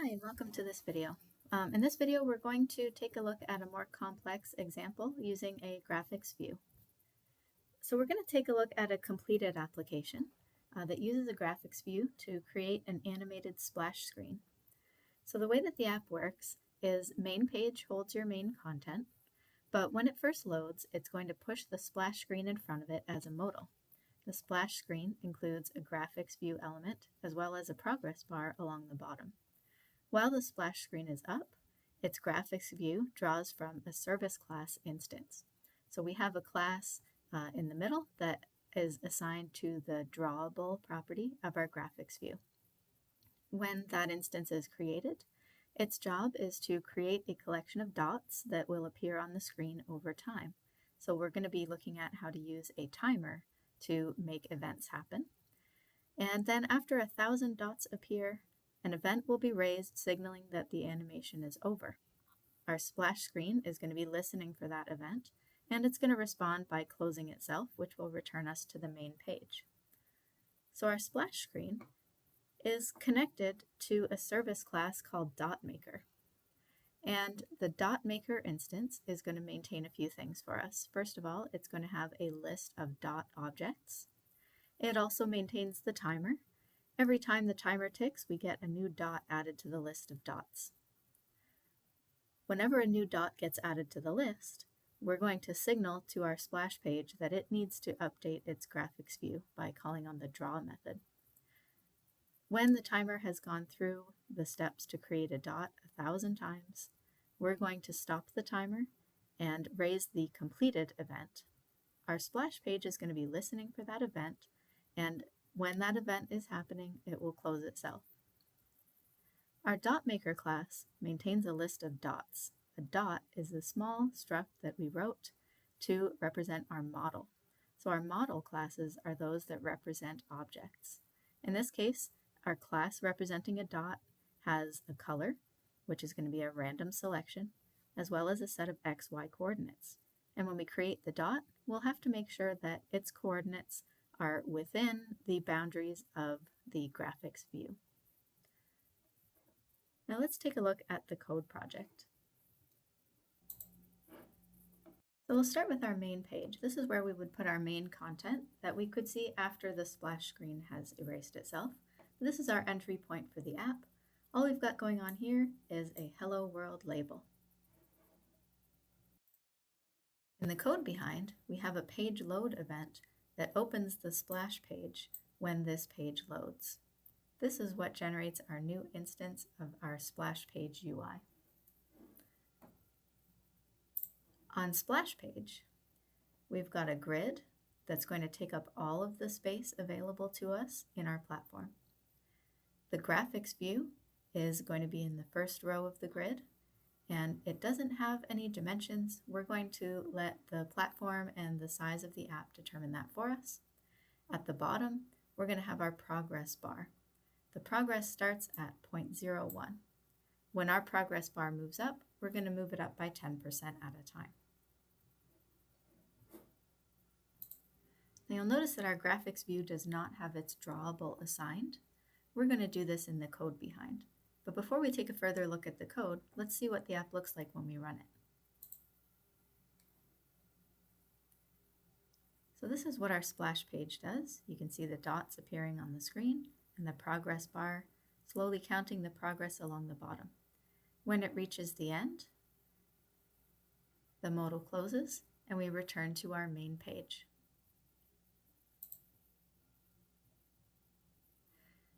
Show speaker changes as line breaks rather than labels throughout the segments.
Hi, and welcome to this video. In this video, we're going to take a look at a more complex example using a graphics view. So we're going to take a look at a completed application that uses a graphics view to create an animated splash screen. So the way that the app works is main page holds your main content, but when it first loads, it's going to push the splash screen in front of it as a modal. The splash screen includes a graphics view element as well as a progress bar along the bottom. While the splash screen is up, its graphics view draws from a service class instance. So we have a class in the middle that is assigned to the drawable property of our graphics view. When that instance is created, its job is to create a collection of dots that will appear on the screen over time. So we're going to be looking at how to use a timer to make events happen. And then after 1,000 dots appear, an event will be raised signaling that the animation is over. Our splash screen is going to be listening for that event, and it's going to respond by closing itself, which will return us to the main page. So our splash screen is connected to a service class called DotMaker. And the DotMaker instance is going to maintain a few things for us. First of all, it's going to have a list of dot objects. It also maintains the timer. Every time the timer ticks, we get a new dot added to the list of dots. Whenever a new dot gets added to the list, we're going to signal to our splash page that it needs to update its graphics view by calling on the draw method. When the timer has gone through the steps to create a dot 1,000 times, we're going to stop the timer and raise the completed event. Our splash page is going to be listening for that event, and when that event is happening, it will close itself. Our DotMaker class maintains a list of dots. A dot is the small struct that we wrote to represent our model. So our model classes are those that represent objects. In this case, our class representing a dot has a color, which is going to be a random selection, as well as a set of x, y coordinates. And when we create the dot, we'll have to make sure that its coordinates are within the boundaries of the graphics view. Now let's take a look at the code project. So we'll start with our main page. This is where we would put our main content that we could see after the splash screen has erased itself. This is our entry point for the app. All we've got going on here is a Hello World label. In the code behind, we have a page load event that opens the splash page when this page loads. This is what generates our new instance of our splash page UI. On splash page, we've got a grid that's going to take up all of the space available to us in our platform. The graphics view is going to be in the first row of the grid, and it doesn't have any dimensions. We're going to let the platform and the size of the app determine that for us. At the bottom, we're going to have our progress bar. The progress starts at 0.01. When our progress bar moves up, we're going to move it up by 10% at a time. Now you'll notice that our graphics view does not have its drawable assigned. We're going to do this in the code behind. But before we take a further look at the code, let's see what the app looks like when we run it. So this is what our splash page does. You can see the dots appearing on the screen and the progress bar slowly counting the progress along the bottom. When it reaches the end, the modal closes and we return to our main page.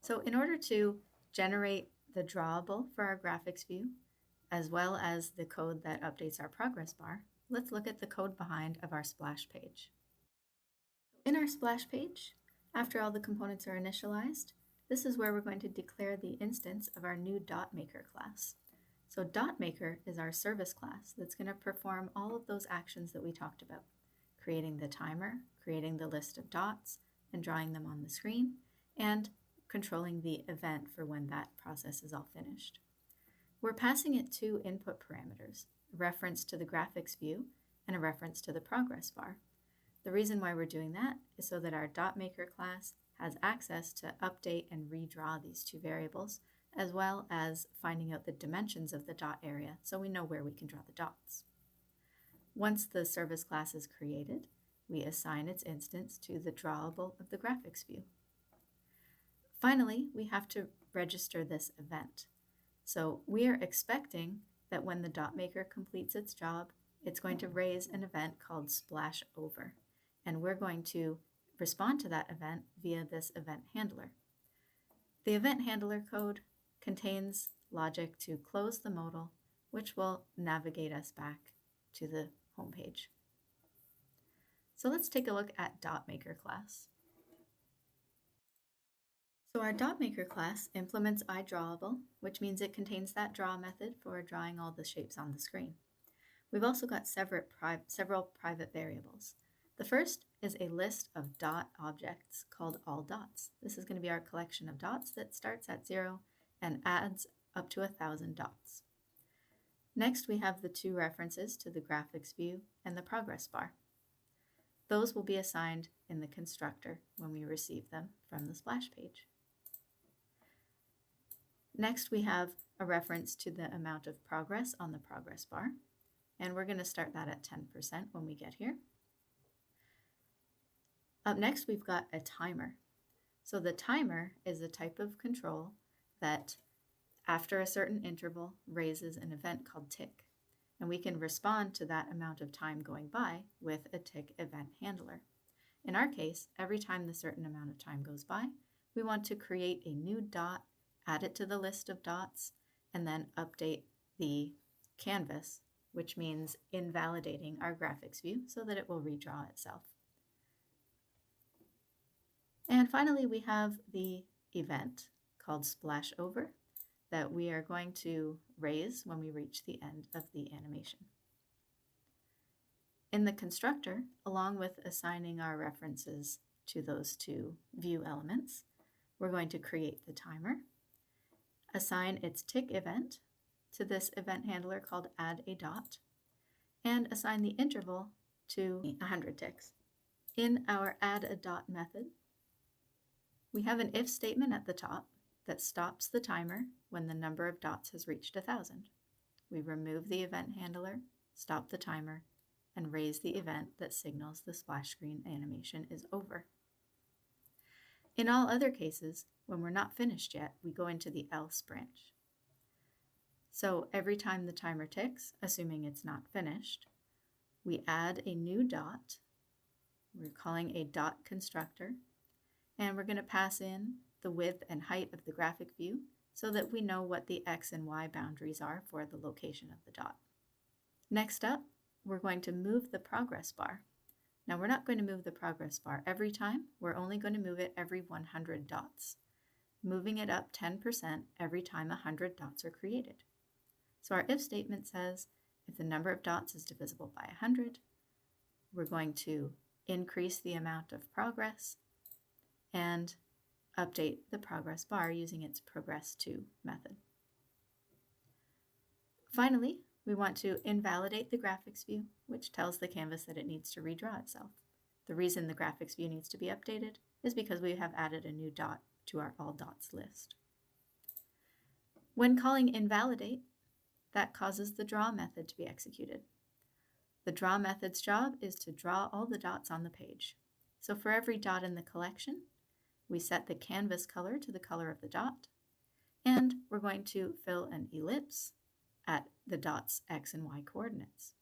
So in order to generate the drawable for our graphics view, as well as the code that updates our progress bar, let's look at the code behind of our splash page. In our splash page, after all the components are initialized, this is where we're going to declare the instance of our new DotMaker class. So DotMaker is our service class that's going to perform all of those actions that we talked about, creating the timer, creating the list of dots, and drawing them on the screen, and controlling the event for when that process is all finished. We're passing it two input parameters, a reference to the graphics view and a reference to the progress bar. The reason why we're doing that is so that our DotMaker class has access to update and redraw these two variables, as well as finding out the dimensions of the dot area so we know where we can draw the dots. Once the service class is created, we assign its instance to the drawable of the graphics view. Finally, we have to register this event. So we are expecting that when the dot maker completes its job, it's going to raise an event called splash over, and we're going to respond to that event via this event handler. The event handler code contains logic to close the modal, which will navigate us back to the home page. So let's take a look at DotMaker class. So our DotMaker class implements iDrawable, which means it contains that draw method for drawing all the shapes on the screen. We've also got several private variables. The first is a list of dot objects called allDots. This is going to be our collection of dots that starts at 0 and adds up to 1,000 dots. Next, we have the two references to the graphics view and the progress bar. Those will be assigned in the constructor when we receive them from the splash page. Next, we have a reference to the amount of progress on the progress bar, and we're going to start that at 10% when we get here. Up next, we've got a timer. So the timer is a type of control that, after a certain interval, raises an event called tick, and we can respond to that amount of time going by with a tick event handler. In our case, every time the certain amount of time goes by, we want to create a new dot, add it to the list of dots, and then update the canvas, which means invalidating our graphics view so that it will redraw itself. And finally, we have the event called splash over that we are going to raise when we reach the end of the animation. In the constructor, along with assigning our references to those two view elements, we're going to create the timer, assign its tick event to this event handler called addADot, and assign the interval to 100 ticks. In our addADot method, we have an if statement at the top that stops the timer when the number of dots has reached 1,000. We remove the event handler, stop the timer, and raise the event that signals the splash screen animation is over. In all other cases, when we're not finished yet, we go into the else branch. So every time the timer ticks, assuming it's not finished, we add a new dot. We're calling a dot constructor, and we're going to pass in the width and height of the graphic view so that we know what the X and Y boundaries are for the location of the dot. Next up, we're going to move the progress bar. Now we're not going to move the progress bar every time, we're only going to move it every 100 dots, moving it up 10% every time 100 dots are created. So our if statement says if the number of dots is divisible by 100, we're going to increase the amount of progress and update the progress bar using its progress_to method. Finally, we want to invalidate the graphics view, which tells the canvas that it needs to redraw itself. The reason the graphics view needs to be updated is because we have added a new dot to our allDots list. When calling invalidate, that causes the draw method to be executed. The draw method's job is to draw all the dots on the page. So for every dot in the collection, we set the canvas color to the color of the dot, and we're going to fill an ellipse at the dot's X and Y coordinates.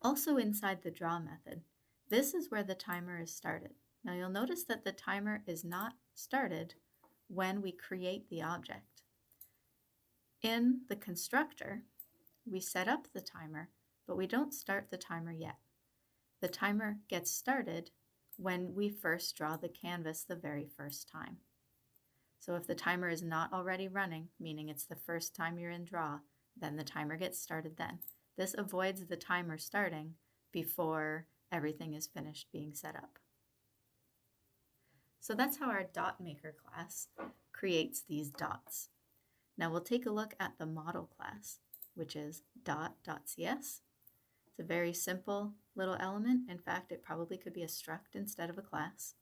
Also inside the draw method, this is where the timer is started. Now you'll notice that the timer is not started when we create the object. In the constructor, we set up the timer, but we don't start the timer yet. The timer gets started when we first draw the canvas the very first time. So if the timer is not already running, meaning it's the first time you're in draw, then the timer gets started then. This avoids the timer starting before everything is finished being set up. So that's how our DotMaker class creates these dots. Now we'll take a look at the model class, which is dot.cs. It's a very simple little element. In fact, it probably could be a struct instead of a class.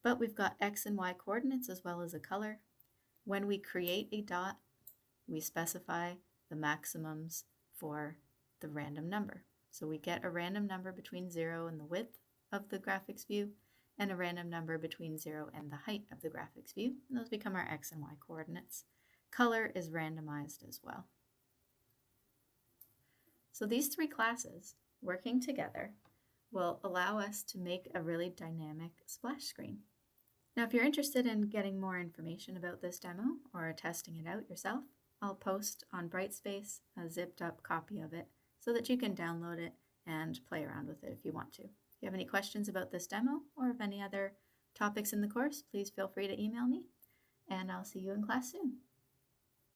But we've got X and Y coordinates as well as a color. When we create a dot, we specify the maximums for the random number. So we get a random number between 0 and the width of the graphics view, and a random number between 0 and the height of the graphics view, and those become our x and y coordinates. Color is randomized as well. So these three classes working together will allow us to make a really dynamic splash screen. Now, if you're interested in getting more information about this demo or testing it out yourself, I'll post on Brightspace a zipped up copy of it so that you can download it and play around with it if you want to. If you have any questions about this demo or of any other topics in the course, please feel free to email me, and I'll see you in class soon.